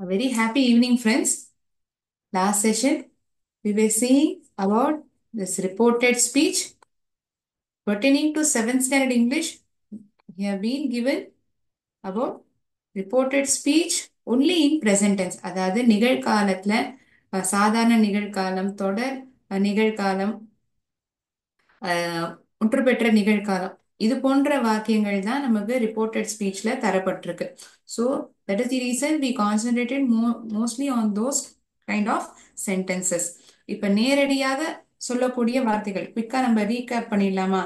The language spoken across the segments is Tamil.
A very happy evening, friends. Last session, we were seeing about this reported speech pertaining to 7th standard English. We have been given about reported speech only in present tense. அதாவது நிகழ்காலத்துல சாதாரண நிகழ்காலம், தொடர் நிகழ்காலம், முற்றுப்பெற்ற நிகழ்காலம் இது போன்ற வாக்கியங்கள் தான் நமக்கு ரிப்போர்ட்டட் ஸ்பீச்ல தரப்பட்டிருக்கு. So that is the reason we concentrated mostly on those kind of sentences. இப்ப நேரடியாக சொல்லக்கூடிய வார்த்தைகள் குவிக்கா நம்ம ரீகேப் பண்ணிடலாமா?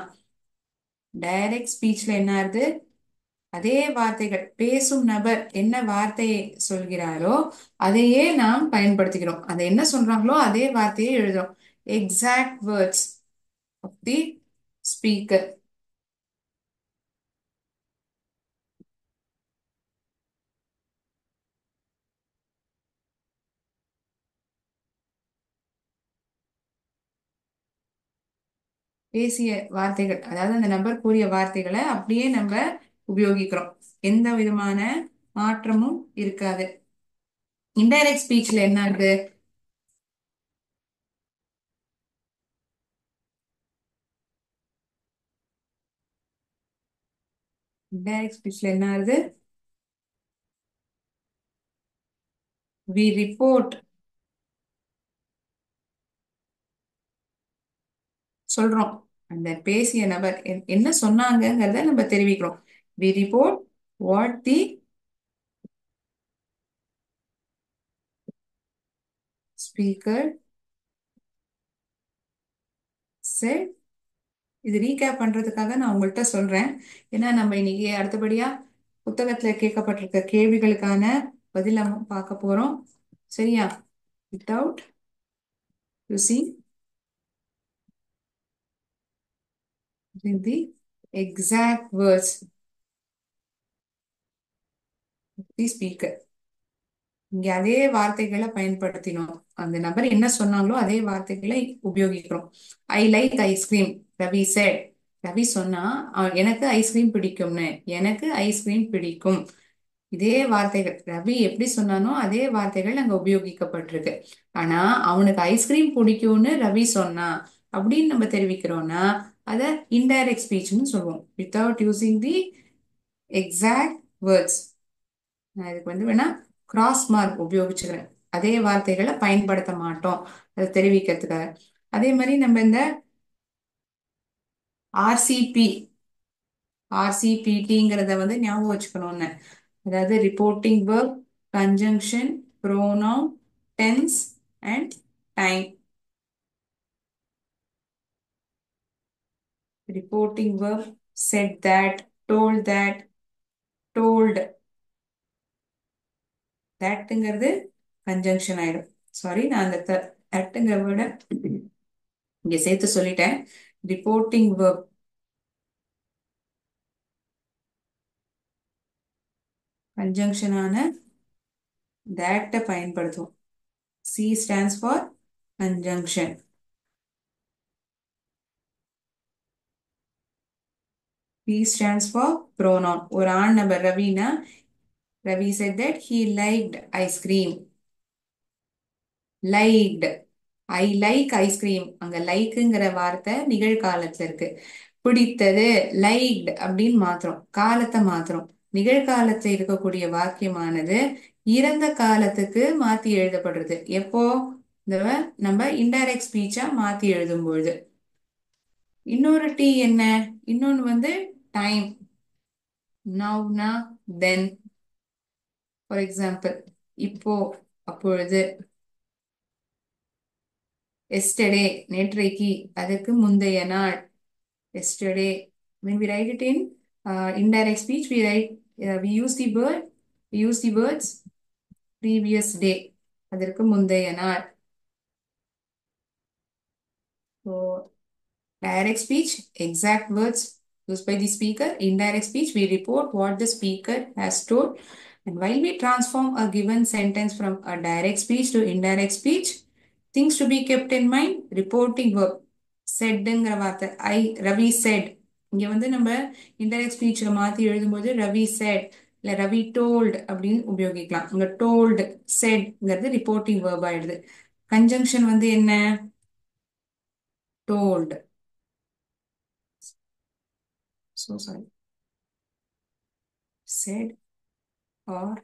டைரக்ட் ஸ்பீச்ல என்ன ஆகுது? அதே வார்த்தைகள் பேசும் நபர் என்ன வார்த்தையை சொல்கிறாரோ அதையே நாம் பயன்படுத்திக்கிறோம். அதை என்ன சொல்றாங்களோ அதே வார்த்தையை எழுதுறோம். Exact words of the speaker. பேசிய வார்த்தைகள், அதாவது அந்த நபர் கூறிய வார்த்தைகளை அப்படியே நம்ம உபயோகிக்கிறோம். எந்த விதமான மாற்றமும் இருக்காது. இன்டைரக்ட் ஸ்பீச்ல என்ன ஆகுது? இன்டைரக்ட் ஸ்பீச்ல என்ன ஆகுது? வி ரிப்போர்ட், சொல்றோம். அந்த பேசிய நபர் என்ன சொன்னாங்கங்கிறத நம்ம தெரிவிக்கிறோம். We report what the speaker said. இது ரீகேப் பண்றதுக்காக நான் உங்கள்கிட்ட சொல்றேன். ஏன்னா நம்ம இன்னைக்கு அடுத்தபடியா புத்தகத்துல கேட்கப்பட்டிருக்க கேள்விகளுக்கான பதில் நம்ம பார்க்க போறோம். சரியா? Without using the exact words the speaker. இங்க அதே வார்த்தைகளை பயன்படுத்தினோம். அந்த நபர் என்ன சொன்னாங்களோ அதே வார்த்தைகளை உபயோகிக்கிறோம். I like ice cream, Ravi said. Ravi சொன்னா எனக்கு ஐஸ்கிரீம் பிடிக்கும்னு. எனக்கு ஐஸ்கிரீம் பிடிக்கும். இதே வார்த்தைகள் ரவி எப்படி சொன்னானோ அதே வார்த்தைகள் அங்க உபயோகிக்கப்பட்டிருக்கு. ஆனா அவனுக்கு ஐஸ்கிரீம் பிடிக்கும்னு ரவி சொன்னா அப்படின்னு நம்ம தெரிவிக்கிறோம்னா அத இன்டைரக்ட் ஸ்பீச்னு சொல்லுவோம். Without using the exact words. நான் இதுக்கு வேணா கிராஸ் மார்க் உபயோகிச்சுக்கிறேன். அதே வார்த்தைகளை பயன்படுத்த மாட்டோம் அதை தெரிவிக்கிறதுக்காக. அதே மாதிரி நம்ம இந்த ஆர்சிபி ஆர்சிபிடிங்கிறத ஞாபகம் வச்சுக்கணும்னு. அதாவது reporting verb, conjunction, pronoun, tense and time. Reporting verb said that, told that, told thatங்கிறது conjunction ஆயிடும். சாரி, நான் அந்த thatங்கிற வேர்ட இங்க சேர்த்து சொல்லிட்டேன். ரிப்போர்ட்டிங் verb கன்ஜங்ஷனான that பயன்படுத்துவோம். C stands for conjunction. P stands for pronoun. ஒரு ஆண் நபர் Raveena, Ravi said that he liked ice cream. liked, I like ice cream. அங்க லைக்குங்கிற வார்த்தை நிகழ்காலத்துல இருக்கு. பிடித்தது liked அப்படின்னு மாத்திரம், காலத்தை மாத்திரம். நிகழ்காலத்துல இருக்கக்கூடிய வாக்கியமானது இறந்த காலத்துக்கு மாத்தி எழுதப்படுறது எப்போ? இந்த நம்ம இன்டைரக்ட் ஸ்பீச்சா மாத்தி எழுதும் பொழுது. இன்னொரு டி என்ன? இன்னொன்னு டைம். நவ்னா தென். ஃபார் எக்ஸாம்பிள், இப்போ, அப்பொழுது. எஸ்டர்டே, நேற்றைக்கு, அதுக்கு முந்தைய நாள். Yesterday. When we write it in indirect speech, we use the words previous day. அதற்கு முந்தைய நாள். So direct speech, exact words used by the speaker. Indirect speech, we report what the speaker has told. And while we transform a given sentence from a direct speech to indirect speech, things to be kept in mind. Reporting verb saidங்கிற வார்த்தை, ரவி said. இங்க நம்ம இன்டைரக்ட் ஸ்பீச்ல மாத்தி எழுதும்போது ரவி said, இல்ல ரவி டோல்டு அப்படின்னு உபயோகிக்கலாம். இங்க டோல்டு செட்ங்கிறது ரிப்போர்ட்டிங் வேர்ப் ஆயிடுது. கன்ஜங்ஷன் வந்து என்ன? Told. So sorry, said or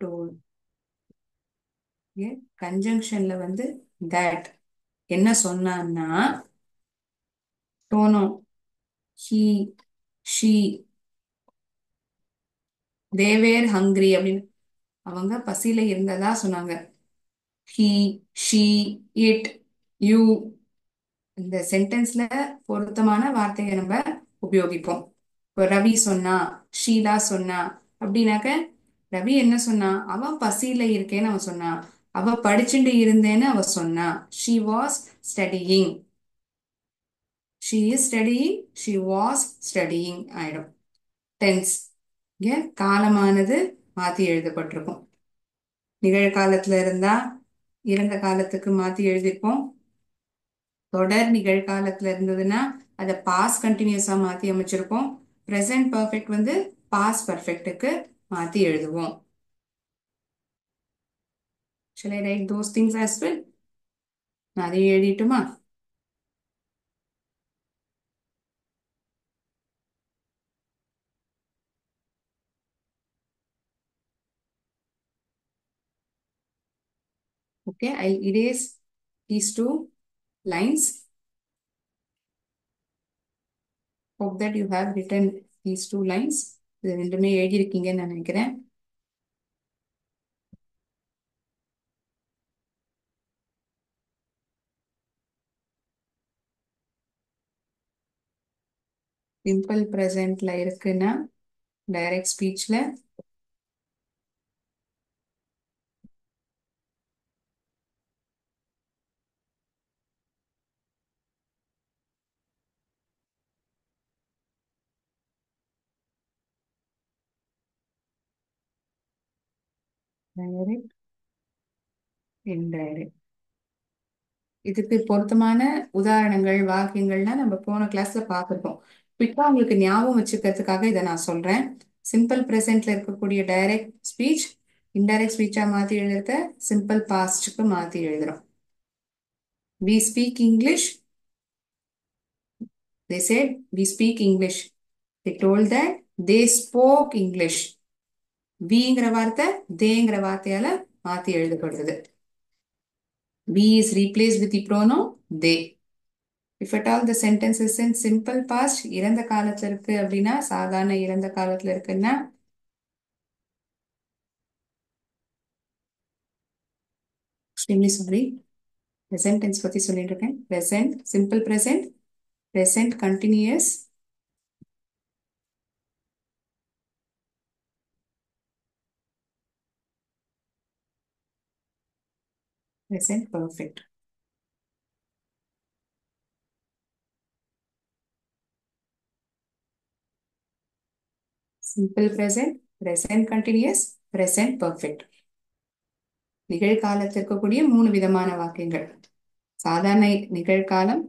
told. கன்ஜங்ஷன்ல வந்து தட் என்ன சொன்னான்னா டோனோ ஹி ஷி தேவேர் ஹங்கிரி அப்படின்னு அவங்க பசியில இருந்ததா சொன்னாங்க. ஹி ஷி இட் யூ இந்த சென்டென்ஸ்ல பொருத்தமான வார்த்தையை நம்ம உபயோகிப்போம். இப்போ ரவி சொன்னா, ஷீலா சொன்னா அப்படின்னாக்க ரவி என்ன சொன்னா? அவன் பசியில இருக்கேன்னு அவன் சொன்னா. அவ படிச்சுட்டு இருந்தேன்னு அவ சொன்னா. She was studying. She is studying, she was studying ஆயிடும். டென்ஸ் இங்க காலமானது மாத்தி எழுதப்பட்டிருக்கும். நிகழ்காலத்துல இருந்தா இறந்த காலத்துக்கு மாத்தி எழுதியிருப்போம். தொடர் நிகழ்காலத்துல இருந்ததுன்னா அதை பாஸ் கண்டினியூஸா மாத்தி அமைச்சிருப்போம். ப்ரெசன்ட் பர்ஃபெக்ட் வந்து பாஸ் பர்ஃபெக்ட்டுக்கு மாத்தி எழுதுவோம். Shall I write those things as well? நான் அதையும் எழுதிட்டுமா? Okay, I'll erase these two lines. Hope that you have written these two lines. இது ரெண்டுமே எழுதியிருக்கீங்கன்னு நான் நினைக்கிறேன். சிம்பிள் ப்ரெசன்ட்ல இருக்குன்னா டைரக்ட் ஸ்பீச்ல டைரக்ட், இன்டைரக்ட். இதுக்கு பொருத்தமான உதாரணங்கள் வாக்கியங்கள்லாம் நம்ம போன கிளாஸ்ல பார்த்துருக்கோம். குயிக்கா உங்களுக்கு ஞாபகம் வச்சுக்கிறதுக்காக இதை நான் சொல்றேன். சிம்பிள் ப்ரெசென்ட்ல இருக்கக்கூடிய டைரக்ட் ஸ்பீச் இன்டைரக்ட் ஸ்பீச்சா மாத்தி எழுதுறத சிம்பிள் பாஸ்டுக்கு மாத்தி எழுதுறோம். We speak English. They said we speak English. They told that they spoke English. விங்கிற வார்த்தை தேங்கிற வார்த்தையால மாத்தி எழுதப்படுறது. We is replaced with the pronoun they. If at all the sentence is in simple past, இறந்த காலத்துல இருக்கு அப்படின்னா சாதாரண இறந்த காலத்துல இருக்குன்னா extremely sorry, present tense பத்தி சொல்லிட்டு இருக்கேன். present, simple present, present continuous, present perfect. Simple present, present continuous, present perfect. நிகழ்காலத்தில் இருக்கக்கூடிய 3 விதமான வாக்கியங்கள். சாதாரண நிகழ்காலம்,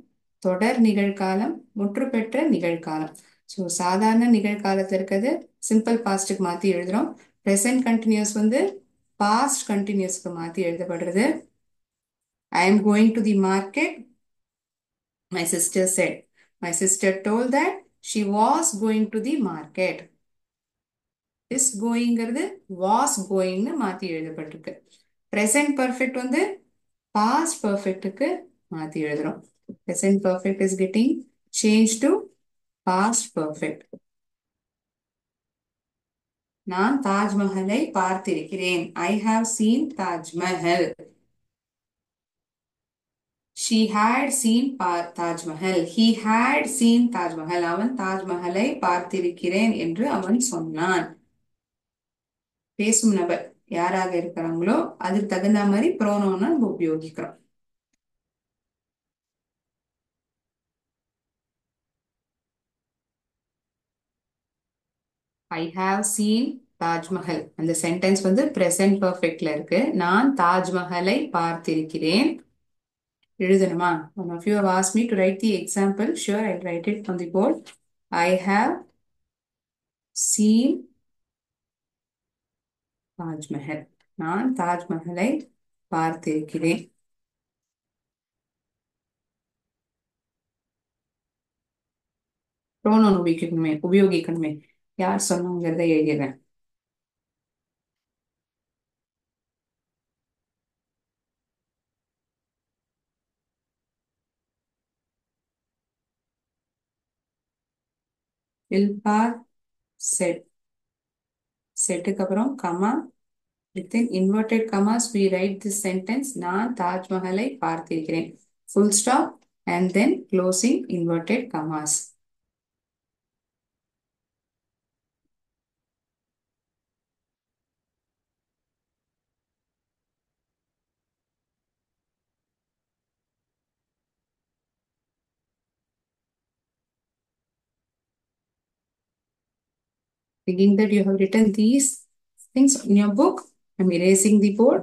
தொடர் நிகழ்காலம், முற்றுப்பெற்ற நிகழ்காலம். ஸோ சாதாரண நிகழ்காலத்தில் இருக்கிறது சிம்பிள் பாஸ்டுக்கு மாற்றி எழுதுறோம். ப்ரெசன்ட் கண்டினியூஸ் வந்து பாஸ்ட் கண்டினியூஸ்க்கு மாற்றி எழுதப்படுறது. I am going to the market, my sister said. My sister told that she was going to the market. Is கோயிங்கிறது வாஸ் கோயிங்னு மாற்றி எழுதப்பட்டிருக்கு. ப்ரெசன்ட் பர்ஃபெக்ட் வந்து past perfectக்கு மாத்தி எழுதுறோம். Present perfect is getting changed to past perfect. நான் தாஜ்மஹலை பார்த்திருக்கிறேன். I have seen Taj Mahal. She had seen Taj Mahal. He had seen Taj Mahal. அவன் தாஜ்மஹலை பார்த்திருக்கிறேன் என்று அவன் சொன்னான். பேசும் நபர் யாராக இருக்கிறாங்களோ அதுக்கு தகுந்த மாதிரி ப்ரோனோனை நம்ம உபயோகிக்கிறோம். I have seen Taj Mahal. அந்த சென்டென்ஸ் வந்து பிரசன்ட் பர்ஃபெக்ட்ல இருக்கு. நான் தாஜ்மஹலை பார்த்திருக்கிறேன். எழுதணுமா? One of you have asked me to write the example. Sure, I'll write it on the board. I have seen Taj Mahal. நான் தாஜ்மஹலை பார்த்திருக்கிறேன். ப்ரோனோன் உபயோகிக்கணுமே. யார் சொன்னாங்கிறத எழுதிடுறேன். ஷில்பா செட். செட்டுக்கு அப்புறம் comma, within inverted commas we write this sentence, நான் தாஜ்மஹலை பார்த்திருக்கிறேன். Full stop and then closing inverted commas. Thinking that you have written these things in your book, I'm erasing the board.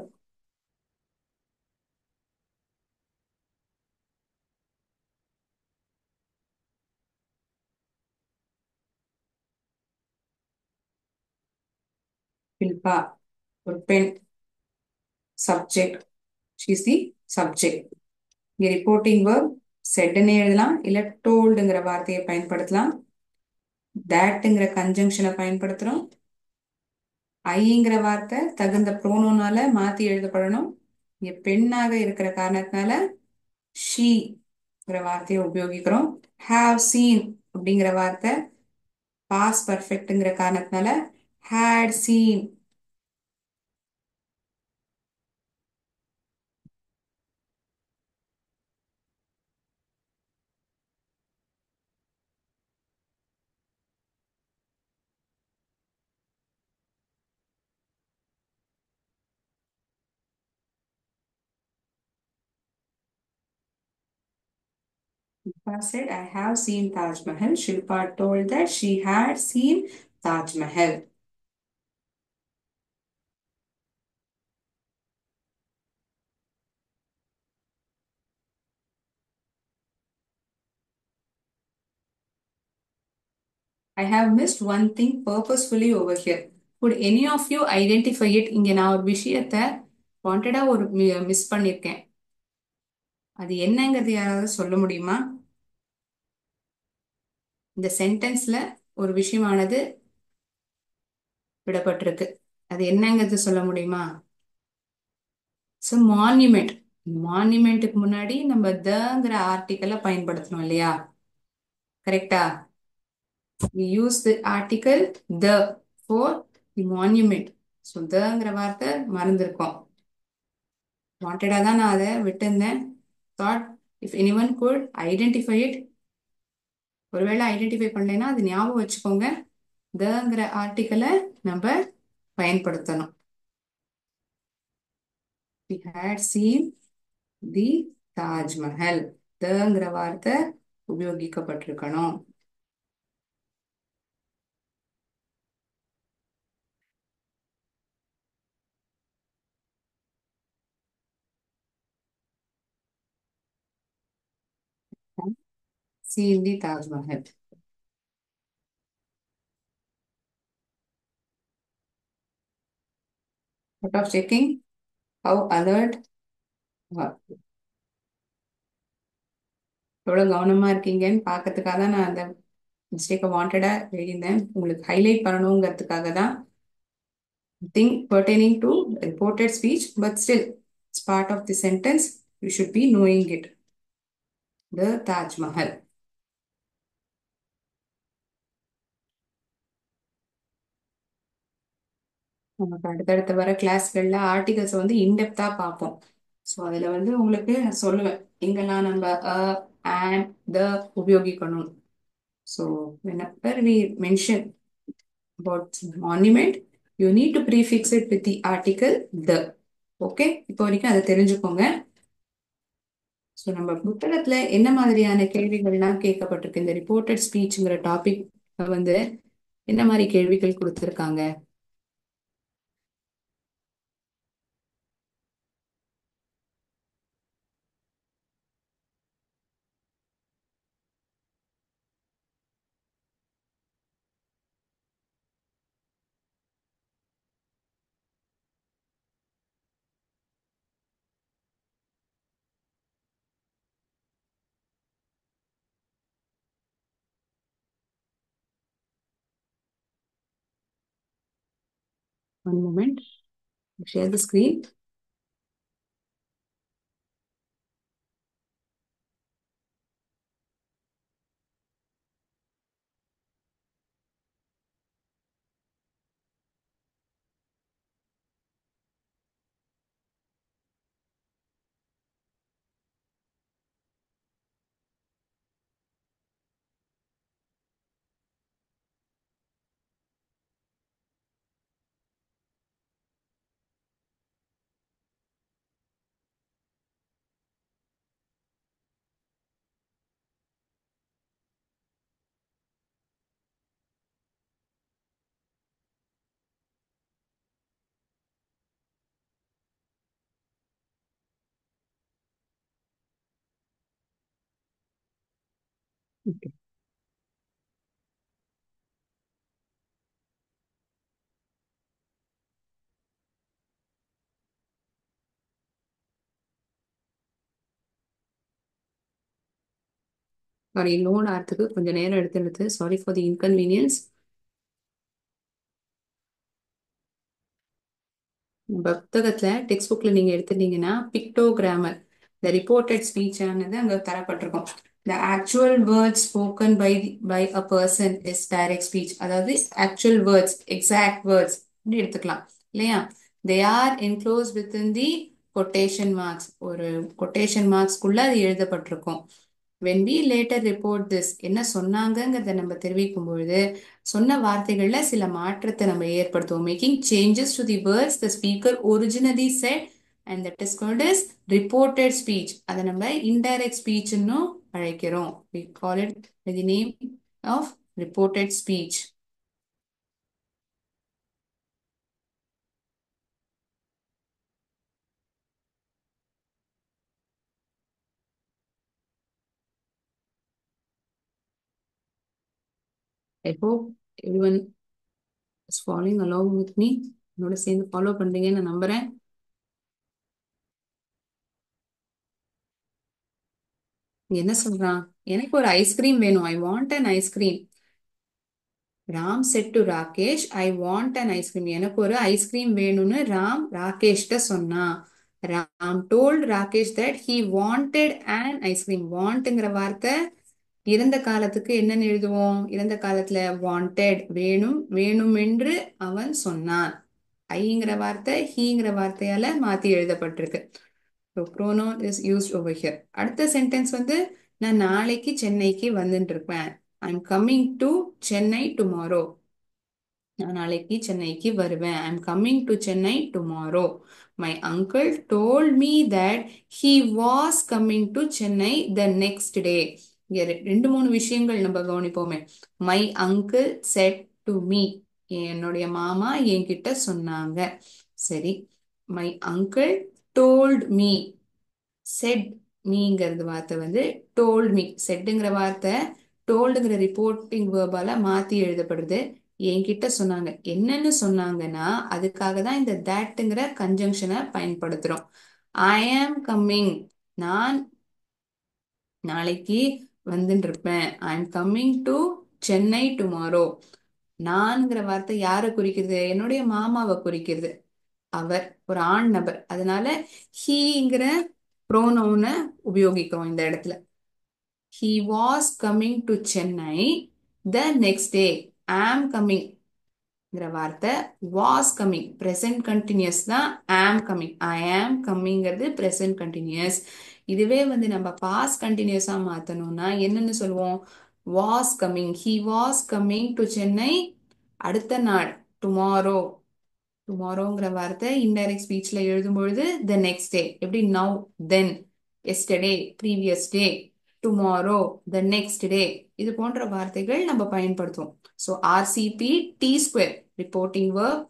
Shilpa ஒரு பெண். Subject, she is the subject. இங்க ரிப்போர்ட்டிங் verb செட்னே எழுதலாம், இல்ல டோல்டுங்கிற வார்த்தையை பயன்படுத்தலாம். thatங்கிற கன்ஜங்ஷனை பயன்படுத்துறோம். ஐங்கிற வார்த்தை தகுந்த ப்ரோனோனால மாத்தி எழுதப்படணும். இங்க பெண்ணாக இருக்கிற காரணத்தினால ஷீங்கிற வார்த்தையை உபயோகிக்கிறோம். ஹாவ் சீன் அப்படிங்கிற வார்த்தை பாஸ் பர்ஃபெக்ட்ங்கிற காரணத்தினால had seen. Shilpa said, I have seen Taj Mahal. Shilpa told that she had seen Taj Mahal. I have missed one thing purposefully over here. Could any of you identify it? இங்க நான் ஒரு விஷயத்த வாண்டடா ஒரு மிஸ் பண்ணிருக்கேன். அது என்னங்கிறது யாராவது சொல்ல முடியுமா? இந்த சென்டென்ஸ்ல ஒரு விஷயமானது விடப்பட்டிருக்கு. அது என்னங்கிறது சொல்ல முடியுமா? So monument. மான்யூமெண்ட்டுக்கு முன்னாடி நம்ம தங்கிற ஆர்டிக்கலை பயன்படுத்தணும் இல்லையா? கரெக்டா? We use the article the for the monument. So theங்கிற வார்த்தை மறந்துருக்கோம். வாண்டடா தான் நான் அதை விட்டுருந்தேன். Thought if anyone could identify it. ஒருவேளை ஐடென்டிஃபை பண்ணலைன்னா அது ஞாபகம் வச்சுக்கோங்க. theங்கிற ஆர்டிக்கலை நம்ம பயன்படுத்தணும். We had seen the Taj Mahal. theங்கிற வார்த்தை உபயோகிக்கப்பட்டிருக்கணும். Seen the Taj Mahal. Thought of checking how alert எவ்வளவு கவனமா இருக்கீங்கன்னு பார்க்கறதுக்காக தான் நான் அந்த மிஸ்டேக்கை வாண்டடா எழுதியிருந்தேன். உங்களுக்கு ஹைலைட் பண்ணணுங்கிறதுக்காக தான். Thing pertaining to reported speech, but still it's part of the sentence. You should be knowing it. The Taj Mahal. நமக்கு அடுத்தடுத்து வர கிளாஸ்கள்ல ஆர்டிகல்ஸ் வந்து இன்டெப்தா பார்ப்போம். ஸோ அதுல வந்து உங்களுக்கு நான் சொல்லுவேன் எங்கெல்லாம் நம்ம and the உபயோகிக்கணும். So whenever we mention about monument, you need to prefix it with the article the. Okay, இப்போ வரைக்கும் அதை தெரிஞ்சுக்கோங்க. ஸோ நம்ம புத்தகத்துல என்ன மாதிரியான கேள்விகள்லாம் கேட்கப்பட்டிருக்கு, இந்த ரிப்போர்ட்டட் ஸ்பீச்ங்கிற டாபிக் வந்து என்ன மாதிரி கேள்விகள் கொடுத்துருக்காங்க? One moment. Share the screen. Okay. Sorry, load ஆகிறதுக்கு கொஞ்சம் நேரம் எடுத்துடுது. Sorry for the inconvenience. புத்தகத்துல டெக்ஸ்ட் புக்ல நீங்க எடுத்துட்டீங்கன்னா பிக்டோகிராமர் இந்த ரிப்போர்ட்டட் ஸ்பீச் ஆனது அங்க தரப்பட்டிருக்கும். The actual words spoken by a person is direct speech. அதாவது actual words, exact words அப்படி எடுத்துக்கலாம் இல்லையா? They are enclosed within the quotation marks. ஒரு quotation marksக்குள்ள அது எழுதப்பட்டிருக்கும். when we later report this என்ன சொன்னாங்கங்கிறத நம்ம தெரிவிக்கும் பொழுது சொன்ன வார்த்தைகள்ல சில மாற்றத்தை நம்ம ஏற்படுத்துவோம். Making changes to the words the speaker originally said and that is called as reported speech. அதை நம்ம இன்டைரக்ட் ஸ்பீச்னு அழைக்கிறோம். we call it by the name of reported speech. I hope everyone is following along with me. என்னோட சேர்ந்து ஃபாலோ பண்றீங்கன்னு நான் நம்புறேன். என்ன சொல்றான்? எனக்கு ஒரு ஐஸ்கிரீம் வேணும். I want an ice cream. Ram said to Rakesh I want an ice cream. எனக்கு ஒரு ஐஸ்கிரீம் வேணும்னு ராம் ராகேஷ்ட சொன்னான். Ram told Rakesh that he wanted an ice cream. வாண்ட்ங்கிற வார்த்தை இறந்த காலத்துக்கு என்னன்னு எழுதுவோம்? இறந்த காலத்துல வாண்டட் வேணும், வேணும் என்று அவன் சொன்னான். ஐங்கிற வார்த்தை ஹீங்கிற வார்த்தையால மாத்தி எழுதப்பட்டிருக்கு. So pronoun is used over here. அடுத்த சென்டென்ஸ் வந்து நான் நாளைக்கு சென்னைக்கு வந்துட்டு இருப்பேன். I am coming to Chennai tomorrow. நான் நாளைக்கு சென்னைக்கு வருவேன். I am coming to Chennai tomorrow. My uncle told me that he was coming to Chennai the next day. இங்க ரெண்டு மூணு விஷயங்கள் நம்ம கவனிப்போமே. My uncle said to me. என்னுடைய மாமா என்கிட்ட சொன்னாங்க. சரி, my uncle told me. Said மீங்கிறது வார்த்தை வந்து டோல்ட் மீ. செட்டுங்கிற வார்த்தை டோல்டுங்கிற ரிப்போர்ட்டிங் வேர்பால மாத்தி எழுதப்படுது. என்கிட்ட சொன்னாங்க. என்னன்னு சொன்னாங்கன்னா அதுக்காக தான் இந்த தட்ங்கிற கன்ஜங்ஷனை பயன்படுத்துறோம். ஐ ஆம் கம்மிங். நான் நாளைக்கு வந்துட்டு இருப்பேன். I am coming to Chennai tomorrow. நான்ங்கிற வார்த்தை யாரை குறிக்கிறது? என்னுடைய மாமாவை குறிக்கிறது. அவர் ஒரு ஆண் நபர். அதனால ஹீங்கிற ப்ரோனவுனை உபயோகிக்கிறோம் இந்த இடத்துல. He was coming to Chennai the next day. Am coming ங்கிற வார்த்தை was coming present continuous தான். am coming. I am comingங்கிறது present continuous. இதுவே வந்து நம்ம past continuous மாத்தணும்னா என்னன்னு சொல்லுவோம்? was coming. He was coming to Chennai அடுத்த நாள் tomorrow. டுமாரோங்கிற வார்த்தை இன்டைரக்ட் ஸ்பீச்ல எழுதும் பொழுது த நெக்ஸ்ட் டே. எப்படி now, then, yesterday, previous day, tomorrow, the next day. இது போன்ற வார்த்தைகள் நம்ம பயன்படுத்துவோம். So RCP T square reporting verb,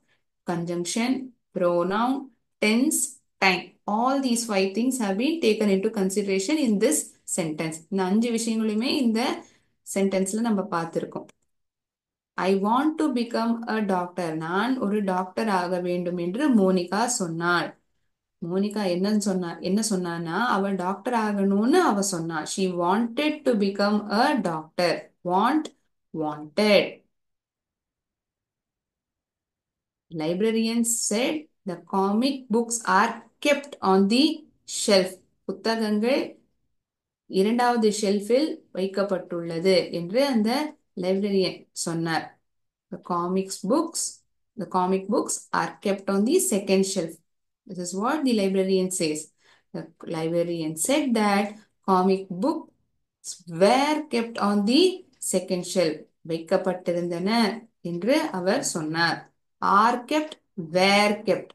conjunction, pronoun, tense, time. All these 5 things have been taken into consideration in this sentence. இந்த 5 விஷயங்களுமே இந்த சென்டென்ஸ்ல நம்ம பார்த்திருக்கோம். I want to become a doctor. நான் ஒரு டாக்டர் ஆக வேண்டும் என்று மோனிகா சொன்னாள். மோனிகா என்ன சொன்னான்னா அவள் டாக்டர் ஆகணும்னு அவ சொன்னா. She wanted to become a doctor. Want, wanted. librarian said the comic books are kept on the shelf. புத்தகங்கள் இரண்டாவது ஷெல்ஃபில் வைக்கப்பட்டுள்ளது என்று அந்த லைப்ரரியன் சொன்னார். The comic books are kept on the second shelf. This is what the librarian says. The librarian said that comic books were kept on the second shelf. வைக்கப்பட்டிருந்தன என்று அவர் சொன்னார். Are kept, were kept.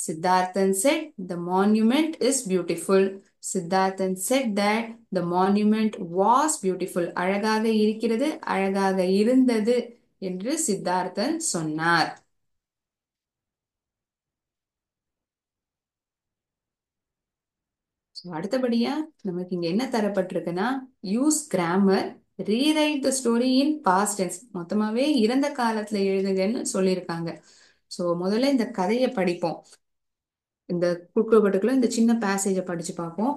Siddharthan said the monument is beautiful. Siddharthan said that the monument was beautiful. அழகாக இருக்கிறது, அழகாக இருந்தது என்று சித்தார்த்தன் சொன்னார். அடுத்தபடியா நமக்கு இங்க என்ன தரப்பட்டிருக்குன்னா use grammar, rewrite the story in past tense. மொத்தமாவே இறந்த காலத்துல எழுதுங்கன்னு சொல்லியிருக்காங்க. ஸோ முதல்ல இந்த கதையை படிப்போம். இந்த குறுக்குவட்டுக்குள்ள இந்த சின்ன பேசேஜை படிச்சு பார்ப்போம்.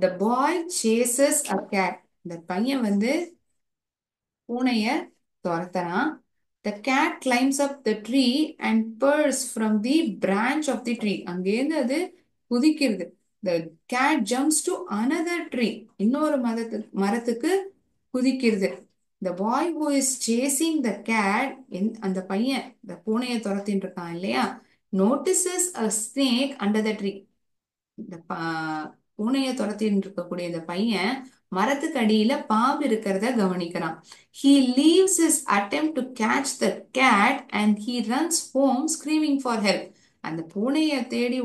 The boy chases a cat. இந்த பையன் வந்து பூனைய துரத்துறான். The cat climbs up the tree and purrs from the branch of the tree. அங்கேருந்து அது குதிக்கிறது. The cat jumps to another tree. இன்னொரு மரத்துக்கு குதிக்கிறது. The boy who is chasing the cat, அந்த பையன் இந்த பூனையை துரத்தின்னு இருக்கான் இல்லையா, notices a snake under the tree. இந்த பூனைய துரத்தின்னு இருக்கக்கூடிய இந்த பையன் மரத்துக்கு அடியில பாம்பு இருக்கிறத கவனிக்கிறான். He leaves his attempt to catch the cat and he runs home screaming for help. அந்த பூனைய தேடி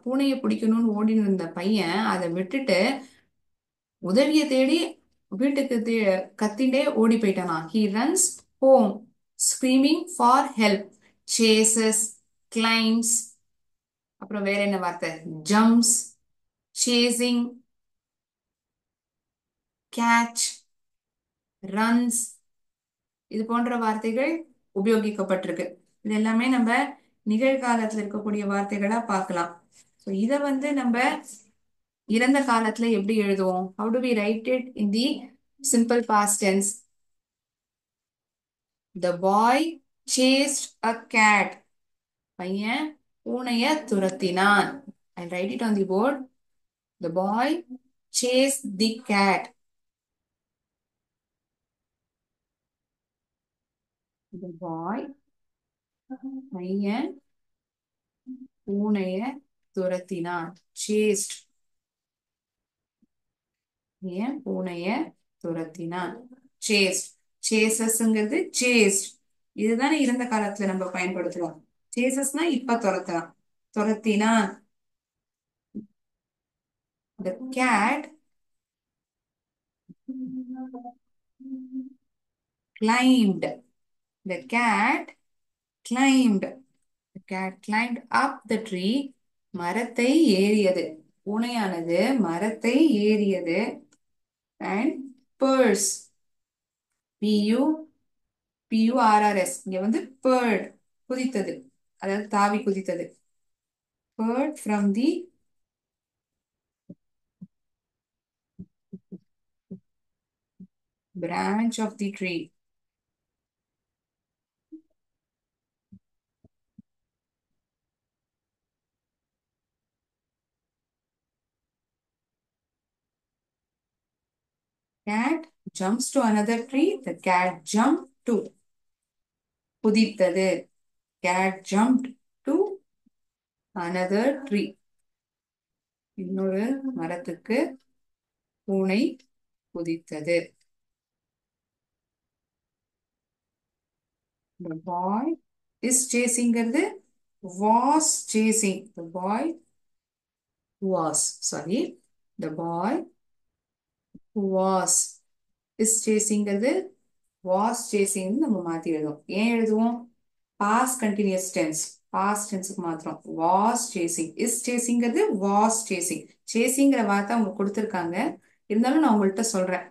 பூனைய பிடிக்கணும்னு ஓடின்னு இருந்த பையன் அதை விட்டுட்டு உதவியை தேடி வீட்டுக்கு கத்திண்டே ஓடி போயிட்டானா. He runs home screaming for help. Chases, climbs, அப்புறம் வேற என்ன வார்த்தை, jumps, chasing, catch, runs, இது போன்ற வார்த்தைகள் உபயோகிக்கப்பட்டிருக்கு. இது எல்லாமே நம்ம நிகழ்காலத்துல இருக்கக்கூடிய வார்த்தைகளா பார்க்கலாம். ஸோ இதை வந்து நம்ம இறந்த காலத்துல எப்படி எழுதுவோம்? How do we write it in the simple past tense? The boy chased a cat. பையன் பூனைய துரத்தினான். I'll write it on the board. The boy chased the cat. The boy, பையன் பூனைய துரத்தினான். Chased, ஏன் பூனைய துரத்தினான். Chased, chasesங்கிறது chased. இதுதானே இறந்த காலத்துல நம்ம பயன்படுத்துறோம். Chasesனா இப்ப துரத்தலாம். துரத்தினான். The cat climbed. The cat climbed. The cat climbed up the tree. மரத்தை ஏறியது. பூனையானது மரத்தை ஏறியது. And purrs, P-U-R-R-S, இங்க வந்து purred, குதித்தது, அதாவது தாவி குதித்தது. Purred from the branch of the tree. Cat jumps to another tree. The cat jumped to, குதித்தது. Cat jumped to another tree. இன்னொரு மரத்துக்கு பூனை குதித்தது. The boy is chasing, was chasing. The boy was, sorry. The boy was is chasing, was chasing நம்ம மாத்தி எழுதுவோம். ஏன் எழுதுவோம்? past continuous tense, past tenseக்கு மாத்திரம். was chasing, is chasing, was chasing. chasingங்கிற வார்த்தை அவங்க கொடுத்திருக்காங்க, இருந்தாலும் நான் உங்கள்கிட்ட சொல்றேன்.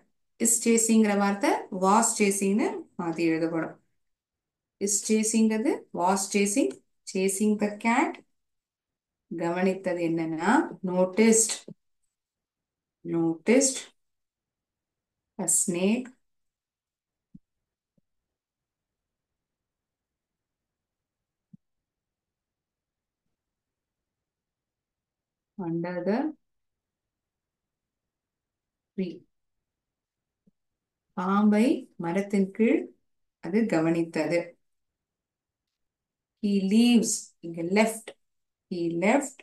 is chasingங்கிற வார்த்தை was chasingன்னு மாத்தி எழுதப்படும். is chasing, was chasing. chasing the cat, கவனித்தது என்னன்னா noticed a snake under the tree. பாம்பை மரத்தின் கீழ் அது கவனித்தது. he leaves, இங்க left, he left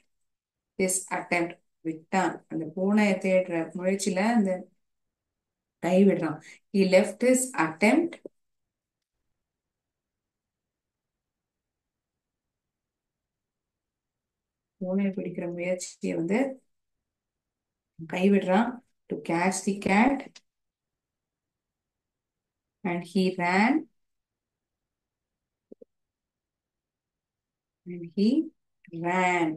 his attempt, விட்டான். அந்த பூனையை தேடுற முயற்சியில அந்த கை விடுறான். he left his attempt, பூனையை பிடிக்கிற முயற்சியை வந்து கைவிடுறான். to catch the cat, and he ran, and he ran,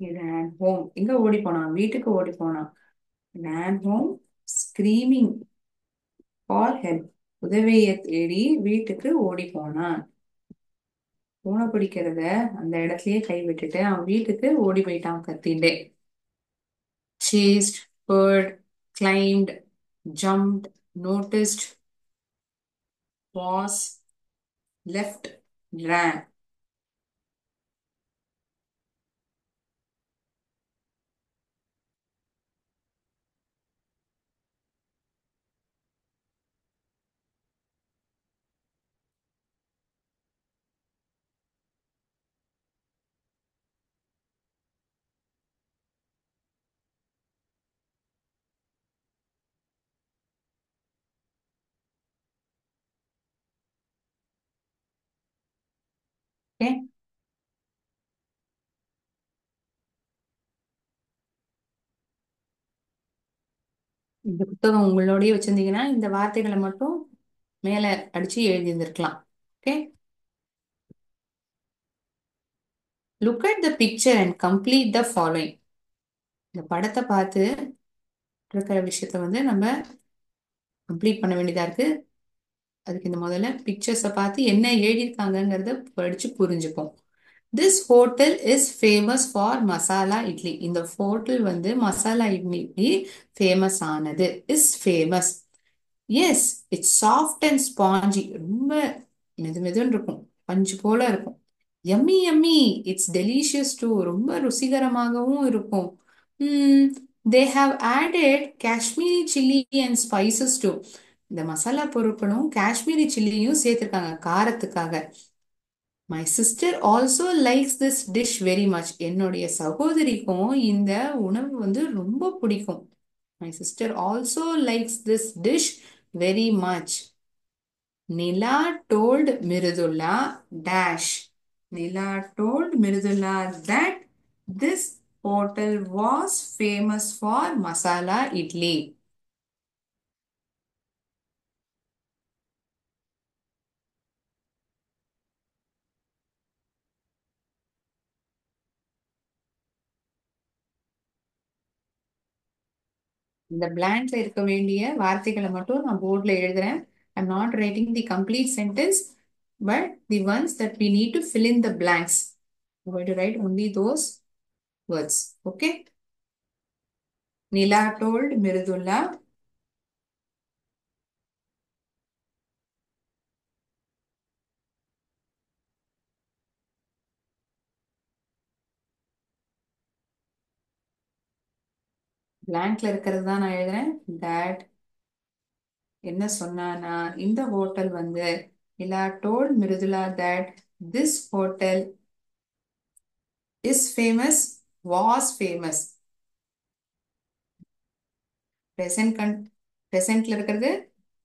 he ran home. எங்க ஓடி போனான்? வீட்டுக்கு ஓடி போனான். ran home screaming for help, உதவியை தேடி வீட்டுக்கு ஓடி போனான். பூனை பிடிக்கிறத அந்த இடத்துலயே கை விட்டுட்டு அவன் வீட்டுக்கு ஓடி போயிட்டான் கத்திண்டே. chased, purred, climbed, jumped, noticed, was, left, ran. Okay? இந்த புத்தகம் உங்களோடயே வச்சிருந்தீங்கன்னா இந்த வார்த்தைகளை மட்டும் மேல அடிச்சு எழுதி இருந்திருக்கலாம். Okay, look at the picture and complete the following. இந்த படத்தை பார்த்து இருக்கிற விஷயத்த வந்து நம்ம கம்ப்ளீட் பண்ண வேண்டியதா இருக்கு. அதுக்கு இந்த முதல்ல பிக்சர்ஸை பார்த்து என்ன எழுதியிருக்காங்கங்கிறத படிச்சு புரிஞ்சுப்போம். This hotel is famous for masala idli. இந்த ஹோட்டல் வந்து மசாலா இட்லி ஃபேமஸ் ஆனது. Is famous. Yes, it's soft and spongy. ரொம்ப மெது மெதுன்னு இருக்கும், பஞ்சு போல இருக்கும். Yummy yummy, it's delicious too. ரொம்ப ருசிகரமாகவும் இருக்கும். They have added Kashmiri chilli and spices too. இந்த மசாலா பொருட்களும் காஷ்மீரி சில்லியும் சேர்த்திருக்காங்க காரத்துக்காக. My sister also likes this dish very much. என்னுடைய சகோதரிக்கும் இந்த உணவு வந்து ரொம்ப பிடிக்கும். My sister also likes this dish very much. Nila told Mridula dash. Nila told Mridula that this hotel was famous for masala idli. இந்த பிளாங்க்ல இருக்க வேண்டிய வார்த்தைகளை மட்டும் நான் போர்ட்ல எழுதுறேன். I'm not writing the complete sentence, but the ones that we need to fill in the blanks. I'm going to write only those words. Okay? Nila told Mirudulla. பிளாங்க்ல இருக்கிறது தான் நான் எழுதுறேன். that என்ன சொன்னானா, இந்த ஹோட்டல் வந்து நிலா told Mirudulla that this hotel is famous, was famous. present con presentல இருக்கிறது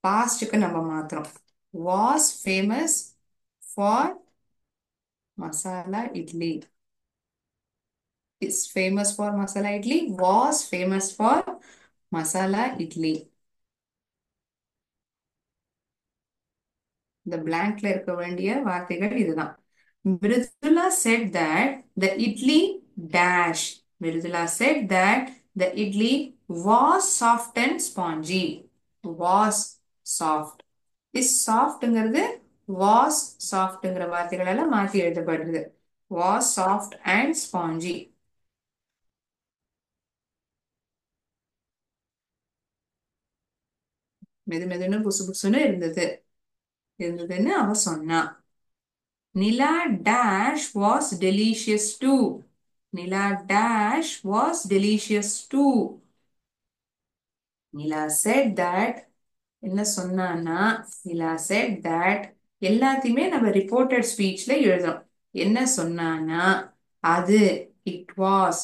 பாஸ்டுக்கு நம்ம மாத்துறோம். was famous for masala idli. is famous for masala idli, was famous for masala idli. இந்த பிளாங்க்ல இருக்க வேண்டிய வார்த்தைகள் இதுதான். Mridula said that the idli dash. Mridula said that the idli was soft and spongy. Was soft. is softங்கிறது was softங்கிற வார்த்தைகள் எல்லாம் மாத்தி எழுதப்படுது. was soft and spongy. மெது மெதுன்னு புசு புசுன்னு இருந்ததுன்னு அவ சொன்னா. Nila dash was delicious too. Nila dash was delicious too. Nila said that என்ன சொன்னான்னா நிலா said that எல்லாத்தையுமே நம்ம ரிப்போர்ட்டட் ஸ்பீச்ல எழுதுறோம். என்ன சொன்னான்னா அது it was.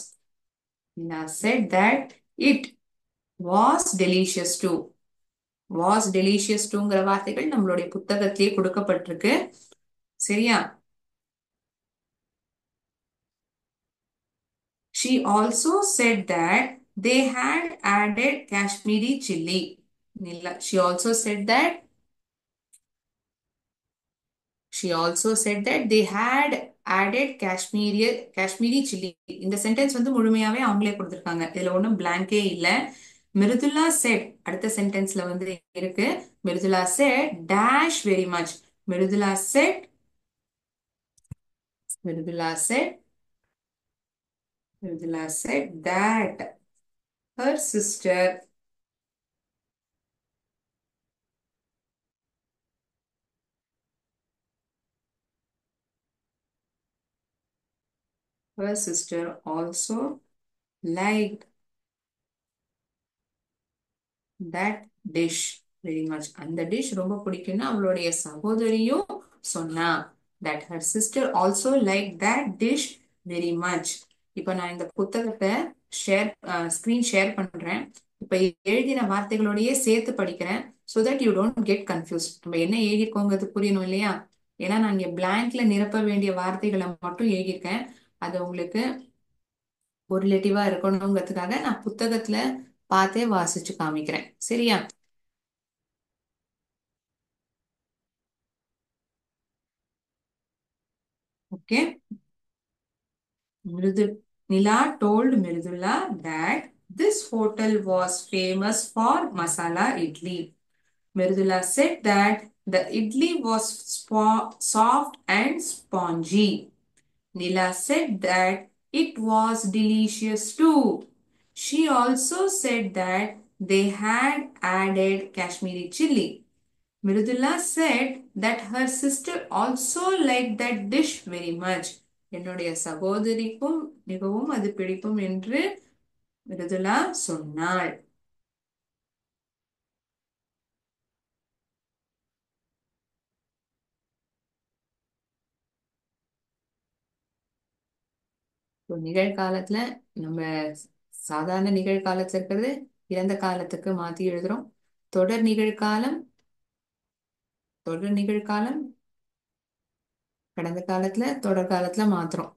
Nila said that it was delicious too. Was delicious டூங்கிற வார்த்தைகள் நம்மளுடைய புத்தகத்திலேயே கொடுக்கப்பட்டிருக்கு. சரியா? She also said that they had added Kashmiri chili. She also said that they had added Kashmiri chili. இந்த சென்டென்ஸ் வந்து முழுமையாவே அவங்களே கொடுத்திருக்காங்க. இதுல ஒண்ணும் blank-ஏ இல்ல. மிருதுலா said அடுத்த சென்டென்ஸ்ல வந்து இருக்கு. Mridula said dash very much. Mridula said Mridula said Mridula said that her sister also liked that dish very much. அந்த டிஷ் ரொம்ப பிடிக்கும்னு அவளுடைய சகோதரியும் சொன்னா. that her sister also liked that dish very much. இப்போ நான் இந்த புத்தகத்தை ஸ்கிரீன் ஷேர் பண்றேன். இப்ப எழுதின வார்த்தைகளோடயே சேர்த்து படிக்கிறேன். so that you don't get confused. நம்ம என்ன எழுதிருக்கோங்கிறது புரியணும் இல்லையா? ஏன்னா நான் இங்க பிளாங்க்ல நிரப்ப வேண்டிய வார்த்தைகளை மட்டும் எழுதியிருக்கேன். அது உங்களுக்கு ஒரு ரிலேட்டிவா இருக்கணுங்கிறதுக்காக நான் புத்தகத்துல பார்த்தே வாசிச்சு காமிக்கிறேன். சரியா? Okay. Nila told Mridula that this hotel was famous for masala idli. Mridula said that the idli was soft and spongy. Nila said that it was delicious too. She also said that they had added Kashmiri chili. Mridula said that her sister also liked that dish very much. என்னுடைய சகோதரிக்கும் மிகவும் அது பிடிக்கும் என்று மிருதுலா சொன்னாள். நிகழ்காலத்துல நம்ம சாதாரண நிகழ்காலத்துல இருக்கிறது இறந்த காலத்துக்கு மாத்தி எழுதுறோம். தொடர் நிகழ்காலம் கடந்த காலத்துல தொடர் காலத்துல மாத்துறோம்.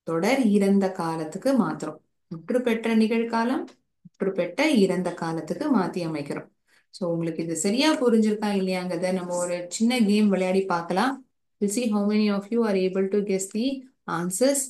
தொடர் இறந்த காலத்துக்கு மாத்துறோம். முற்று பெற்ற நிகழ்காலம் முற்று பெற்ற இறந்த காலத்துக்கு மாத்தி அமைக்கிறோம். சோ உங்களுக்கு இது சரியா புரிஞ்சிருக்கா இல்லையாங்கிறத நம்ம ஒரு சின்ன கேம் விளையாடி பார்க்கலாம். We'll see how many of you are able to guess the answers.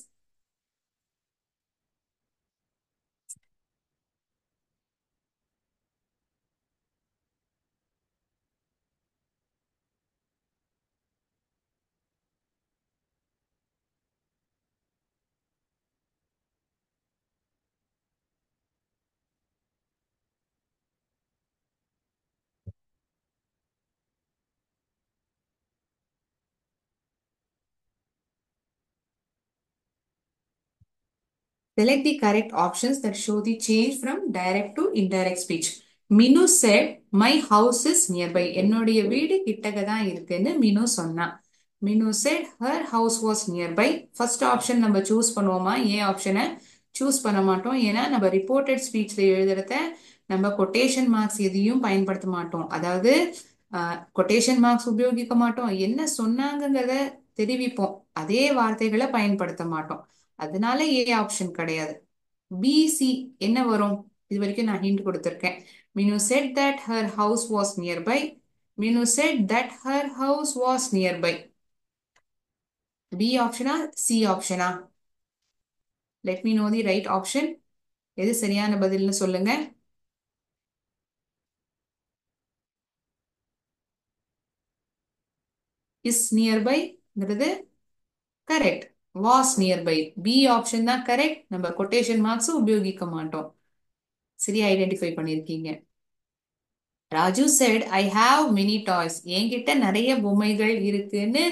Select the correct options that show the change from direct to indirect speech. Minu said, my house is nearby. என்னுடைய வீடு கிட்டக்க தான் இருக்குன்னு மினு சொன்னா. மினு said her house was nearby. First option நம்ம சூஸ் பண்ணுவோமா? ஏ ஆப்ஷனை சூஸ் பண்ண மாட்டோம். ஏன்னா நம்ம ரிப்போர்ட்டட் ஸ்பீச்ல எழுதுறத நம்ம கொட்டேஷன் மார்க்ஸ் எதையும் பயன்படுத்த மாட்டோம். அதாவது கொட்டேஷன் மார்க்ஸ் உபயோகிக்க மாட்டோம். என்ன சொன்னாங்கிறத தெரிவிப்போம். அதே வார்த்தைகளை பயன்படுத்த மாட்டோம். அதனால ஏ ஆப்ஷன் கிடையாது. பிசி என்ன வரும்? இது வரைக்கும் நான் ஹிண்ட் கொடுத்திருக்கேன். மீனு said that her house was nearby. மீனு said that her house was nearby. B ஆப்ஷனா சி ஆப்ஷனா? Let me know the right option. எது சரியான பதில்னு சொல்லுங்க. இஸ் நியர்பைங்கிறது correct. Was nearby B option தான் கரெக்ட். நம்ம கொட்டேஷன் மார்க்ஸ் உபயோகிக்க மாட்டோம். சரியா ஐடென்டிஃபை பண்ணிருக்கீங்க. Raju said I have many toys. என்கிட்ட நிறைய பொம்மைகள் இருக்குன்னு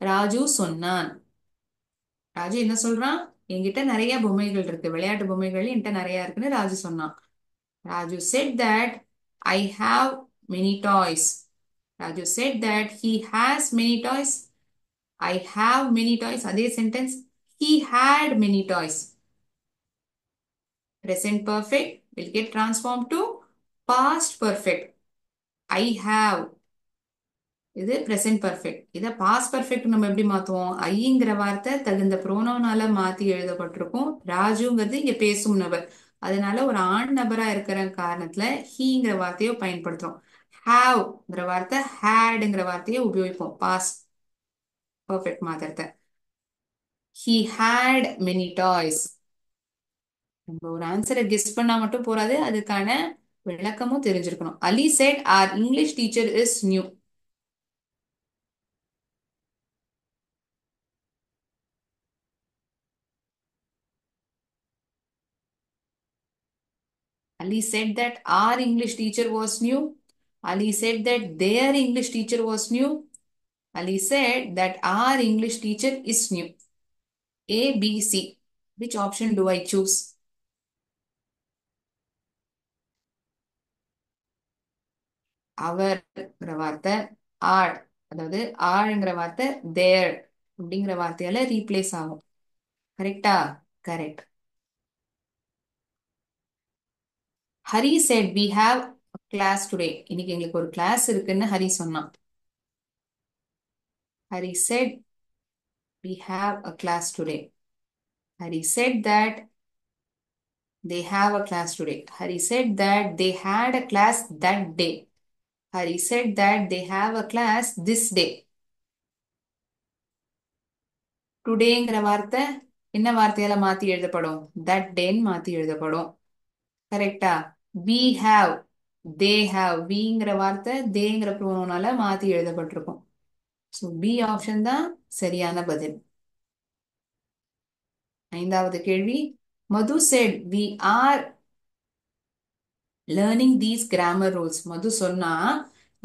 ராஜு சொன்னான். ராஜு என்ன சொல்றான்? என்கிட்ட நிறைய பொம்மைகள் இருக்கு, விளையாட்டு பொம்மைகள் என்கிட்ட நிறைய இருக்குன்னு ராஜு சொன்னான். Raju said that I have many toys. Raju said that he has many toys. I have many toys. அதே sentence. He had many toys. Present perfect will get transformed to past perfect. I have. இது present perfect. இத past perfect நம்ம எப்படி மாத்துவோம்? ஐங்கிற வார்த்தை தகுந்த ப்ரோனோனால மாத்தி எழுதப்பட்டிருக்கும். ராஜுங்கிறது இங்க பேசும் நபர். அதனால ஒரு ஆண் நபரா இருக்கிற காரணத்துல ஹீங்கிற வார்த்தையை பயன்படுத்துறோம். ஹாவ்ங்கிற வார்த்தை ஹேட்ங்கிற வார்த்தையை உபயோகிப்போம் பாஸ்ட் பர்ஃபெக்ட் மாத்திரத்தை. He had many toys. நம்ம ஒரு ஆன்சரை கெஸ் பண்ணா மட்டும் போறாது, அதுக்கான விளக்கமும் தெரிஞ்சிருக்கணும். அலி said our English teacher is new. Ali said that our English teacher was new. Ali said that their English teacher was new. Ali said that our English teacher is new. A, B, C. Which option do I choose? அவர்ங்கிற வார்த்தை ஆர், அதாவது ஆழ்ங்கிற வார்த்தை தேர் அப்படிங்கிற வார்த்தையால ரீப்ளேஸ் ஆகும். கரெக்டா? Correct. Hari said we have a class today. இன்னைக்கு எங்களுக்கு ஒரு கிளாஸ் இருக்குன்னு ஹரி சொன்னான். Hari said we have a class today. Hari said that they have a class today. Hari said that they had a class that day. Hari said that they have a class this day. டுடேங்கிற வார்த்தை என்ன வார்த்தையால மாத்தி எழுதப்படும்? தட் டேன்னு மாத்தி எழுதப்படும். கரெக்டா? we have, they have, weங்கிற வார்த்தை தேங்கிற ப்ரோனோனால மாத்தி எழுதப்பட்டிருக்கும். ஸோ பி ஆப்ஷன் தான் சரியான பதில். ஐந்தாவது கேள்வி. மது said we are learning these grammar rules. மது சொன்னா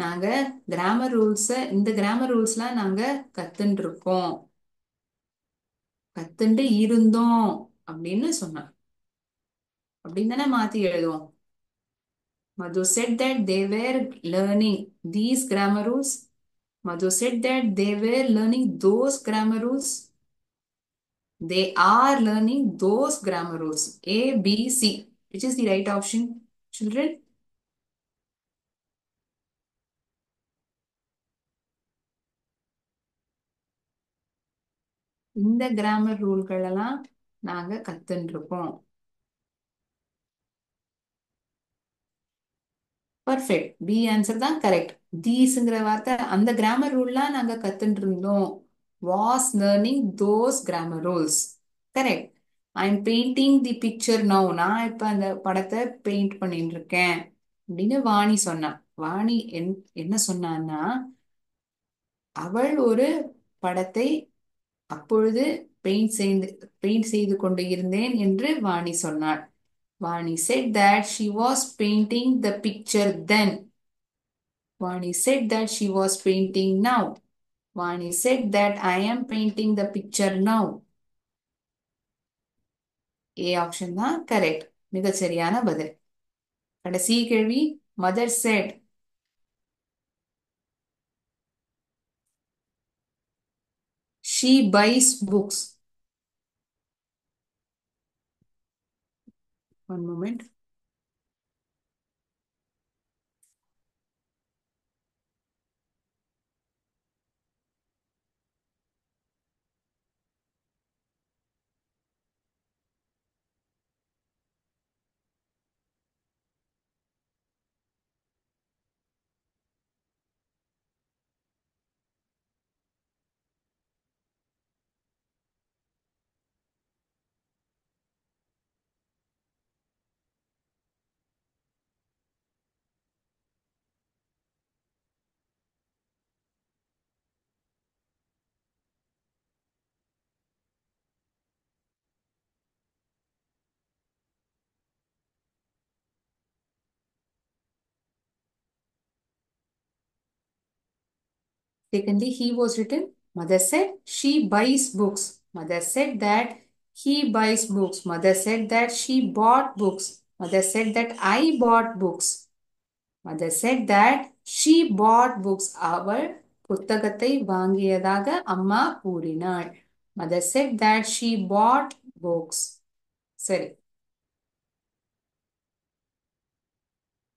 நாங்க கிராமர் ரூல்ஸ, இந்த கிராமர் ரூல்ஸ்லாம் நாங்க கத்துட்டு இருக்கோம், கத்துண்டு இருந்தோம் அப்படின்னு சொன்னான். அப்படின்னு தானே மாத்தி எழுதுவோம். மது said that they were learning these grammar rules. Madhu said that they were learning those grammar rules. They are learning those grammar rules. A, B, C. Which is the right option, children? இந்த கிராமர் ரூல்கள் எல்லாம் நாங்க கத்துன்னு இருக்கோம். பர்ஃபெக்ட். பி ஆன்சர் தான் கரெக்ட். தீஸ்ங்கிற வார்த்தை அந்த கிராமர் ரூல்லாம் நாங்க கத்துட்டு இருந்தோம். Was learning those grammar rules. Correct. I am painting the picture now. நான் இப்ப அந்த படத்தை பெயிண்ட் பண்ணிட்டு இருக்கேன் அப்படின்னு வாணி சொன்னா. வாணி என்ன சொன்னான்னா, அவள் ஒரு படத்தை அப்பொழுது பெயிண்ட் செய்து கொண்டு இருந்தேன் என்று வாணி சொன்னாள். Vani said that she was painting the picture then. Vani said that she was painting now. Vani said that I am painting the picture now. A option தான் கரெக்ட். மிகச் சரியான பதில். கடைசி கேள்வி. Mother said she buys books. One moment. Secondly, he was written. Mother said she buys books. Mother said that he buys books. Mother said that she bought books. Mother said that I bought books. Mother said that she bought books. அவள் புத்தகத்தை வாங்கியதாக அம்மா கூறினாள். Mother said that she bought books. சரி.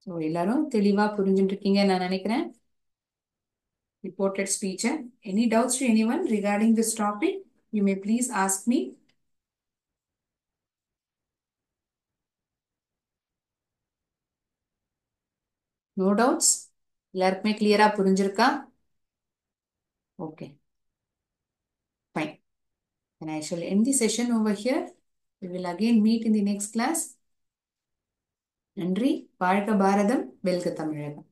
ஸோ எல்லாரும் தெளிவா புரிஞ்சுட்டு இருக்கீங்க நான் நினைக்கிறேன். Reported speech. Any doubts to anyone regarding this topic? You may please ask me. No doubts? எல்லாருக்குமே கிளியரா புரிஞ்சிருக்கா? Okay, fine. Then I shall end the session over here. We will again meet in the next class. நன்றி. வாழ்க பாரதம், வெல்க தமிழகம்.